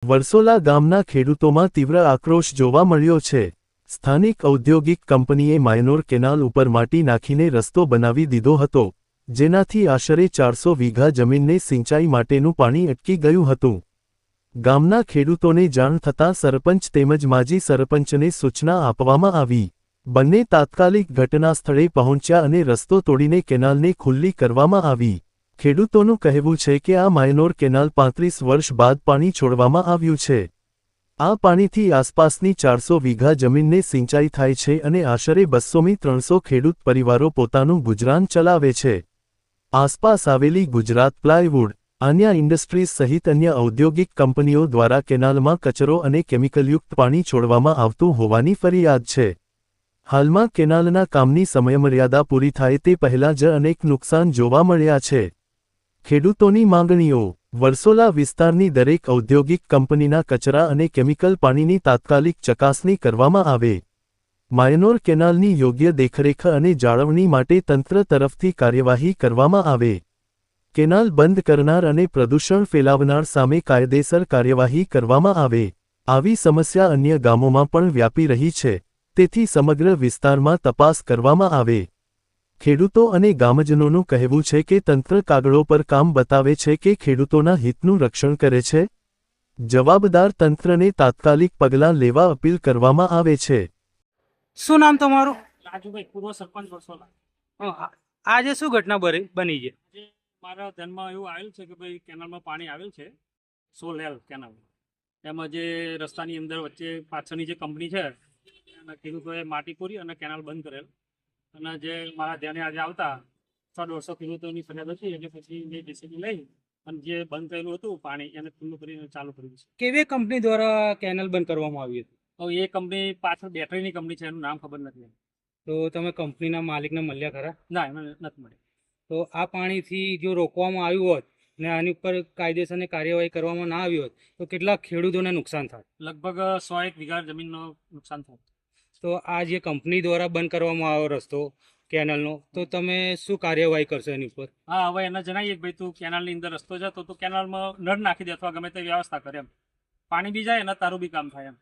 વરસોલા ગામના ખેડૂતોમાં તીવ્ર આક્રોશ જોવા મળ્યો છે। સ્થાનિક ઔદ્યોગિક કંપનીએ માયનોર કેનાલ ઉપર માટી નાખીને રસ્તો બનાવી દીધો હતો, જેનાથી આશરે 400 વીઘા જમીનને સિંચાઈ માટેનું પાણી અટકી ગયું હતું। ગામના ખેડૂતોને જાણ થતાં સરપંચ તેમજ માજી સરપંચને સૂચના આપવામાં આવી। બંને તાત્કાલિક ઘટનાસ્થળે પહોંચ્યા અને રસ્તો તોડીને કેનાલને ખુલ્લી કરવામાં આવી। ખેડૂતોનું કહેવું છે કે આ માયનોર કેનાલ 35 વર્ષ બાદ પાણી છોડવામાં આવ્યું છે। આ પાણીથી આસપાસની 400 વીઘા જમીનને સિંચાઈ થાય છે અને આશરે 200થી 300 ખેડૂત પરિવારો પોતાનું ગુજરાન ચલાવે છે। આસપાસ આવેલી ગુજરાત પ્લાયવુડ, આન્યા ઇન્ડસ્ટ્રીઝ સહિત અન્ય ઔદ્યોગિક કંપનીઓ દ્વારા કેનાલમાં કચરો અને કેમિકલયુક્ત પાણી છોડવામાં આવતું હોવાની ફરિયાદ છે। હાલમાં કેનાલના કામની સમયમર્યાદા પૂરી થાય તે પહેલાં જ અનેક નુકસાન જોવા મળ્યા છે। ખેડૂતોની માંગણીઓ: વરસોલા વિસ્તારની દરેક ઔદ્યોગિક કંપનીના કચરા અને કેમિકલ પાણીની તાત્કાલિક ચકાસણી કરવામાં આવે। માયનોર કેનાલની યોગ્ય દેખરેખ અને જાળવણી માટે તંત્ર તરફથી કાર્યવાહી કરવામાં આવે। કેનાલ બંધ કરનાર અને પ્રદૂષણ ફેલાવનાર સામે કાયદેસર કાર્યવાહી કરવામાં આવે। આવી સમસ્યા અન્ય ગામોમાં પણ વ્યાપી રહી છે, તેથી સમગ્ર વિસ્તારમાં તપાસ કરવામાં આવે। ખેડૂતો અને ગામજનોનું કહેવું છે કે તંત્ર કાગળો પર કામ બતાવે છે કે ખેડૂતોના હિતનું રક્ષણ કરે છે। જવાબદાર તંત્રને તાત્કાલિક પગલાં લેવા અપીલ કરવામાં આવે છે। શું નામ તમારું? રાજુભાઈ, પૂર્વ સરપંચ વરસોલા। આજે શું ઘટના બની છે? આજે મારા ધ્યાનમાં એવું આવેલું છે કે ભાઈ કેનાલમાં પાણી આવેલ છે, સોલેલ કેનાલ। એમાં જે રસ્તાની અંદર વચ્ચે પાછળની જે કંપની છે એના ખેડૂતોએ માટી પૂરી અને કેનાલ બંધ કરેલ, અને જે મારા ધ્યાને આજે આવતા 150 ખેડૂતોની ફરિયાદ હતી એટલે પછી જે જેસીબી લઈ અને જે બંધ કરેલું હતું પાણી એને ખુલ્લું કરીને ચાલુ કર્યું છે। કેવી કંપની દ્વારા કેનાલ બંધ કરવામાં આવી હતી? હવે એ કંપની પાછળ બેટરીની કંપની છે, એનું નામ ખબર નથી। તો તમે કંપનીના માલિકને મળ્યા ખરા? ના, એને નથી મળી। તો આ પાણીથી જો રોકવામાં આવ્યું હોત ને આની ઉપર કાયદેસરની કાર્યવાહી કરવામાં ના આવી હોત તો કેટલા ખેડૂતોને નુકસાન થાય? લગભગ 101 વીઘા જમીનનું નુકસાન થાય। તો આ જે કંપની દ્વારા બંધ કરવામાં આવ્યો રસ્તો કેનાલનો, તો તમે શું કાર્યવાહી કરશો એની ઉપર? હા, હવે એને જણાવીએ કે ભાઈ તું કેનાલની અંદર રસ્તો જતો તો કેનાલમાં નળ નાખી દે અથવા ગમે તે વ્યવસ્થા કરે, એમ પાણી બી જાય અને તારું બી કામ થાય એમ।